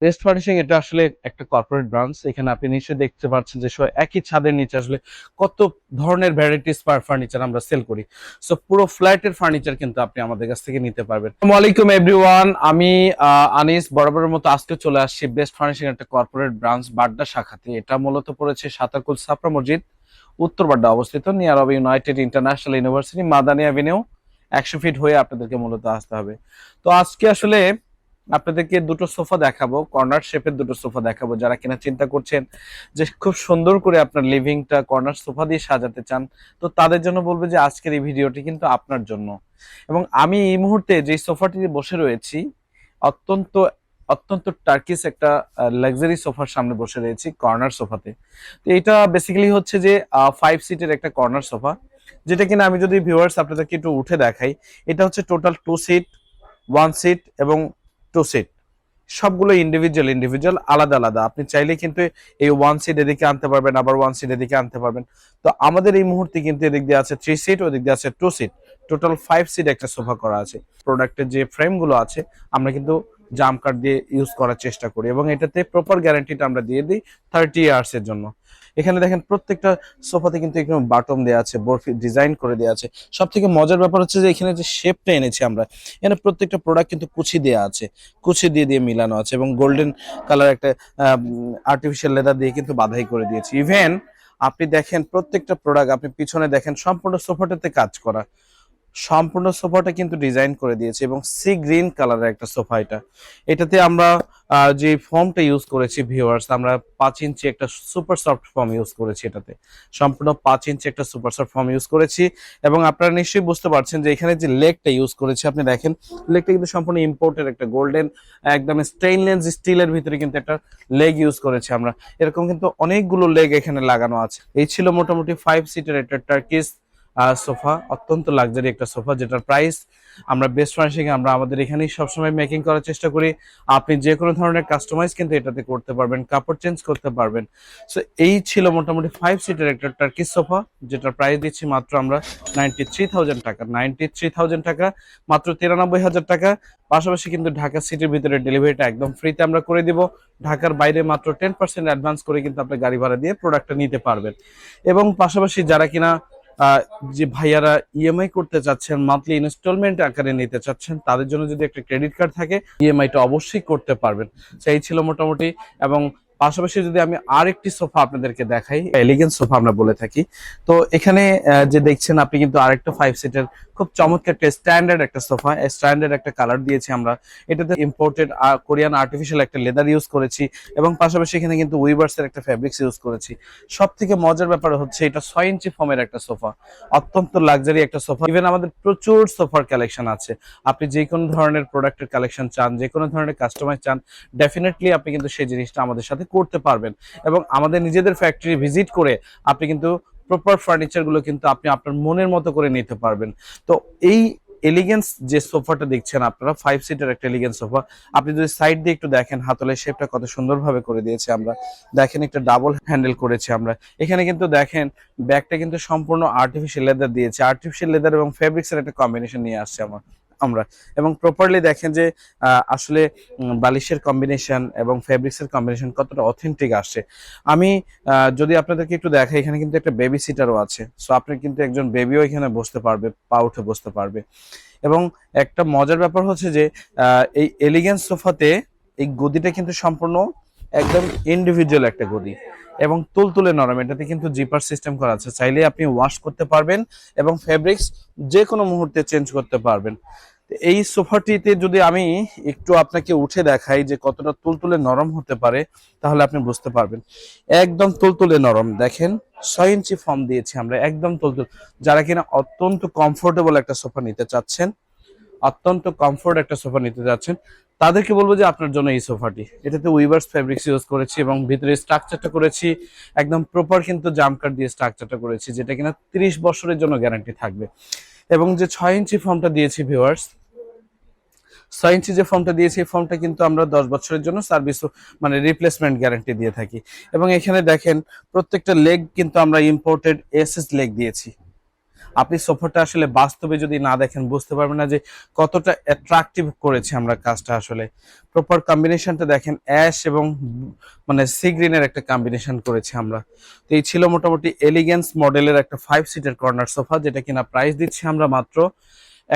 Best furnishing এটা আসলে একটা কর্পোরেট ব্রাঞ্চ। এখানে আপনি নিশ্চয়ই দেখতে পাচ্ছেন যে একই ছাদের নিচে আসলে কত ধরনের ভ্যারাইটিস ফার্নিচার আমরা সেল করি। সো পুরো ফ্ল্যাটের ফার্নিচার কিন্তু আপনি আমাদের কাছ থেকে নিতে পারবেন। আসসালামু আলাইকুম এভরিওয়ান, আমি আনিস বরাবরের মতো আজকে চলে আসছি বেস্ট ফার্নিশিং একটা কর্পোরেট ব্রাঞ্চ বাড্ডা শাখাতে। এটা মূলত পড়েছে সাতারকুল ছাপড়া মসজিদ, উত্তর বাড্ডা অবস্থিত, near of United International University, Madani avenue. 100 feet হয়ে আপনাদেরকে মূলত আসতে হবে। তো আজকে আসলে আপনাদেরকে দুটো সোফা দেখাবো, কর্নার শেপের দুটো সোফা দেখাবো। যারা কিনা চিন্তা করছেন যে খুব সুন্দর করে আপনার লিভিংটা কর্নার সোফা দিয়ে সাজাতে চান, তো তাদের জন্য বলবো যে আজকের এই ভিডিওটি কিন্তু আপনার জন্য। এবং আমি এই মুহূর্তে যে সোফাটিতে বসে রয়েছি, অত্যন্ত অত্যন্ত টার্কিশ একটা লাক্সারি সোফার সামনে বসে রয়েছি, কর্নার সোফাতে। তো এটা বেসিক্যালি হচ্ছে যে 5 সিটের একটা কর্নার সোফা, যেটা কিনা আমি যদি ভিউয়ার্স আপনাদেরকে একটু উঠে দেখাই, এটা হচ্ছে টোটাল 2 সিট, 1 সিট এবং 2 সিট, সবগুলো ইন্ডিভিজুয়াল ইন্ডিভিজুয়াল, আলাদা আলাদা। আপনি চাইলে কিন্তু এই 1 সিট এদিকে আনতে পারবেন, আবার 1 সিট এদিকে আনতে পারবেন। তো আমাদের এই মুহূর্তে কিন্তু এদিক দিয়ে আছে 3 সিট, ওদিক দিয়ে আছে 2 সিট, টোটাল 5 সিট একটা সোফা করা আছে। প্রোডাক্টের যে ফ্রেম গুলো আছে আমরা কিন্তু জাম কাঠ দিয়ে ইউজ করার চেষ্টা করি, এবং এটাতে প্রপার গ্যারান্টিটা আমরা দিয়ে দিই 30 ইয়ার্স এর জন্য। এখানে দেখেন প্রত্যেকটা সোফাতে কিন্তু একটু বাটম দেওয়া আছে, বরফি ডিজাইন করে দেওয়া আছে। সব থেকে মজার ব্যাপার হচ্ছে যে এখানে যে শেপটা এনেছি আমরা, এখানে প্রত্যেকটা প্রোডাক্ট কিন্তু কুচি দেওয়া আছে, কুচি দিয়ে দিয়ে মিলানো আছে, এবং গোল্ডেন কালার একটা আর্টিফিশিয়াল লেদার দিয়ে কিন্তু বাধাই করে দিয়েছি। ইভেন আপনি দেখেন প্রত্যেকটা প্রোডাক্ট, আপনি পিছনে দেখেন সম্পূর্ণ সোফাটাতে কাজ করা, সম্পূর্ণ সোফাটা কিন্তু ডিজাইন করে দিয়েছে, এবং সি গ্রিন কালারের একটা সোফা এটা। এটাতে আমরা যে ফর্মটা ইউজ করেছি ভিউয়ার্স, আমরা 5 ইঞ্চি একটা সুপার সফট ফর্ম ইউজ করেছি এটাতে, সম্পূর্ণ 5 ইঞ্চি একটা সুপার সফট ফর্ম ইউজ করেছি। এবং আপনারা নিশ্চয়ই বুঝতে পারছেন যে এখানে যে লেগটা ইউজ করেছি, আপনি দেখেন লেগটা কিন্তু সম্পূর্ণ ইম্পোর্টের একটা গোল্ডেন, একদম স্টেইনলেস স্টিলের ভিতরে কিন্তু একটা লেগ ইউজ করেছি আমরা। এরকম কিন্তু অনেকগুলো লেগ এখানে লাগানো আছে। এই ছিল মোটামুটি 5 সিটের একটা টার্কিশ সোফা, অত্যন্ত লাক্সারি একটা সোফা, যেটার প্রাইস আমরা বেস্ট ফার্নিশিং আমরা আমাদের এখানেই সবসময় মেকিং করার চেষ্টা করি। আপনি যে কোনো ধরনের কাস্টমাইজ কিন্তু এটাতে করতে পারবেন, কাপড় চেঞ্জ করতে পারবেন। সো এই ছিল মোটামুটি 5 সিটের একটা টার্কিশ সোফা, যেটার প্রাইস দিচ্ছি মাত্র আমরা 93,000 টাকা। 93,000 টাকা, মাত্র 93,000 টাকা। পাশাপাশি কিন্তু ঢাকা সিটির ভিতরে ডেলিভারিটা একদম ফ্রিতে আমরা করে দিব। ঢাকার বাইরে মাত্র 10% অ্যাডভান্স করে কিন্তু আপনি গাড়ি ভাড়া দিয়ে প্রোডাক্টটা নিতে পারবেন। এবং পাশাপাশি যারা কিনা যে ভাইয়ারা ইএমআই করতে চাচ্ছেন, মান্থলি ইনস্টলমেন্ট আকারে নিতে চাচ্ছেন, তাদের জন্য যদি একটা ক্রেডিট কার্ড থাকে, ইএমআইটা অবশ্যই করতে পারবেন। সেই ছিল মোটামুটি। এবং পাশাপাশি যদি আমি আরেকটি সোফা আপনাদেরকে দেখাই, এলিগেন্স সোফা আমরা বলে থাকি। তো এখানে যে দেখছেন আপনি, কিন্তু আরেকটা 5 সিটের খুব চমৎকার একটা স্ট্যান্ডার্ড একটা সোফা, স্ট্যান্ডার্ড একটা কালার দিয়েছি আমরা। এটাতে ইম্পোর্টেড কোরিয়ান আর্টিফিশিয়াল একটা লেদার ইউজ করেছি, এবং পাশাপাশি এখানে কিন্তু উইভার্স এর একটা ফেব্রিক্স ইউজ করেছি। সব থেকে মজার ব্যাপার হচ্ছে এটা 6 ইঞ্চি ফর্মের একটা সোফা, অত্যন্ত লাক্সারি একটা সোফা। ইভেন আমাদের প্রচুর সোফার কালেকশন আছে। আপনি যে কোনো ধরনের প্রোডাক্টের কালেকশন চান, যে কোনো ধরনের কাস্টমাইজ চান, ডেফিনেটলি আপনি কিন্তু সেই জিনিসটা আমাদের সাথে করতে পারবেন। এবং আমাদের নিজেদের ফ্যাক্টরি ভিজিট করে আপনি কিন্তু প্রপার ফার্নিচার গুলো কিন্তু আপনি আপনার মনের মতো করে নিতে পারবেন। তো এই এলিগেন্স যে সোফাটা দেখছেন আপনারা, 5 সিটের একটা এলিগেন্স সোফা, আপনি যদি সাইড দিয়ে একটু দেখেন, হাতলের শেপটা কত সুন্দরভাবে করে দিয়েছে আমরা। দেখেন একটা ডাবল হ্যান্ডেল করেছি আমরা এখানে, কিন্তু দেখেন ব্যাগটা কিন্তু সম্পূর্ণ আর্টিফিশিয়াল লেদার দিয়েছে, আর্টিফিশিয়াল লেদার এবং ফেব্রিক্সের একটা কম্বিনেশন নিয়ে আসছে আমরা। এবং প্রপারলি দেখেন যে আসলে বালিশের কম্বিনেশন এবং ফেব্রিক্সের কম্বিনেশন কতটা অথেন্টিক আসছে। আমি যদি আপনাদেরকে একটু দেখাই, এখানে কিন্তু একটা বেবি সিটারও আছে। সো আপনি কিন্তু একজন বেবিও এখানে বসতে পারবে, পা উঠে বসতে পারবে। এবং একটা মজার ব্যাপার হচ্ছে যে এই এলিগেন্স সোফাতে এই গদিটা কিন্তু সম্পূর্ণ একদম ইন্ডিভিজুয়াল একটা গদি, এবং তুলতুলে নরম। এটাতে কিন্তু জিপার সিস্টেম করা আছে, চাইলে আপনি ওয়াশ করতে পারবেন এবং ফেব্রিক্স যে কোনো মুহূর্তে চেঞ্জ করতে পারবেন। এই সোফাটিতে যদি আমি একটু আপনাকে উঠে দেখাই যে কতটা তুলতুলে নরম হতে পারে, তাহলে আপনি বুঝতে পারবেন। একদম তুলতুলে নরম, দেখেন 6 ইঞ্চি ফর্ম দিয়েছি আমরা, একদম তুলতুল। যারা কিনা অত্যন্ত কমফোর্টেবল একটা সোফা নিতে চাচ্ছেন, অত্যন্ত কমফোর্ট একটা সোফা নিতে যাচ্ছেন, তাদেরকে বলবো যে আপনার জন্য এই সোফাটি। এটাতে উইভার্স ফেব্রিক্স ইউজ করেছি, এবং ভিতরে স্ট্রাকচারটা করেছি একদম প্রপার, কিন্তু জাম কাট দিয়ে স্ট্রাকচারটা করেছি, যেটা কিনা 30 বছরের জন্য গ্যারান্টি থাকবে। এবং যে 6 ইঞ্চি ফর্মটা দিয়েছি ভিউয়ার্স, 6 ইঞ্চি যে ফর্মটা দিয়েছি, এই ফর্মটা কিন্তু আমরা 10 বছরের জন্য সার্ভিস মানে রিপ্লেসমেন্ট গ্যারান্টি দিয়ে থাকি। এবং এখানে দেখেন প্রত্যেকটা লেগ কিন্তু আমরা ইম্পোর্টেড এসএস লেগ দিয়েছি। আপনি সোফাটা আসলে বাস্তবে যদি না দেখেন বুঝতে পারবেন না যে কতটা অ্যাট্রাকটিভ করেছি আমরা কাজটা। আসলে প্রপার কম্বিনেশনটা দেখেন, অ্যাশ এবং মানে সি গ্রিনের একটা কম্বিনেশন করেছি আমরা। তো এই ছিল মোটামুটি এলিগেন্স মডেলের একটা 5 সিটের কর্নার সোফা, যেটা কিনা প্রাইস দিচ্ছি আমরা মাত্র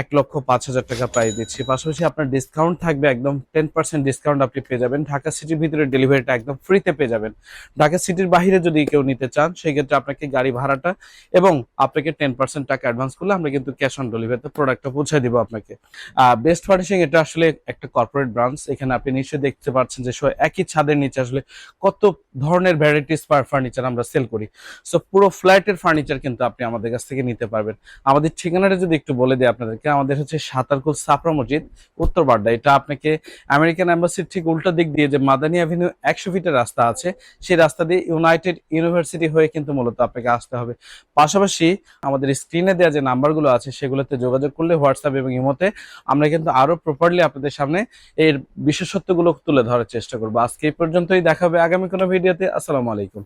1,05,000 টাকা প্রাইস দিচ্ছি। পাশাপাশি আপনার ডিসকাউন্ট থাকবে, একদম 10% ডিসকাউন্ট আপনি পেয়ে যাবেন। ঢাকা সিটির ভিতরে ডেলিভারিটা একদম ফ্রিতে পেয়ে যাবেন। ঢাকা সিটির বাইরে যদি কেউ নিতে চান সেক্ষেত্রে আপনাকে গাড়ি ভাড়াটা এবং আপনাকে 10% টাকা অ্যাডভান্স করলে আমরা কিন্তু ক্যাশ অন ডেলিভারিতে প্রোডাক্টটা পৌঁছে দিব আপনাকে। বেস্ট ফার্নিশিং এটা আসলে একটা কর্পোরেট ব্রাঞ্চ। এখানে আপনি নিশ্চয়ই দেখতে পাচ্ছেন যে একই ছাদের নিচে আসলে কত ধরনের ভ্যারাইটিস ফার্নিচার আমরা সেল করি। সো পুরো ফ্ল্যাটের ফার্নিচার কিন্তু আপনি আমাদের কাছ থেকে নিতে পারবেন। আমাদের ঠিকানাটা যদি একটু বলে দিই আপনাদেরকে, আমাদের হচ্ছে সাতারকুল সাপড়া মসজিদ, উত্তর বাড্ডা। এটা আপনাকে আমেরিকান এম্বাসির ঠিক উল্টো দিক দিয়ে যে মাদানী অ্যাভিনিউ 100 ফিটের রাস্তা আছে, সেই রাস্তা দিয়ে ইউনাইটেড ইউনিভার্সিটি হয়ে কিন্তু মূলত আপনাকে আসতে হবে। পাশাপাশি আমাদের স্ক্রিনে দেওয়া যে নাম্বারগুলো আছে সেগুলোতে যোগাযোগ করলে হোয়াটসঅ্যাপ এবং ইমোতে আমরা কিন্তু আরো প্রপারলি আপনাদের সামনে এর বিশেষত্বগুলো তুলে ধরার চেষ্টা করবো। আজকে এই পর্যন্তই, দেখা হবে আগামী কোনো ভিডিওতে। আসসালামু আলাইকুম।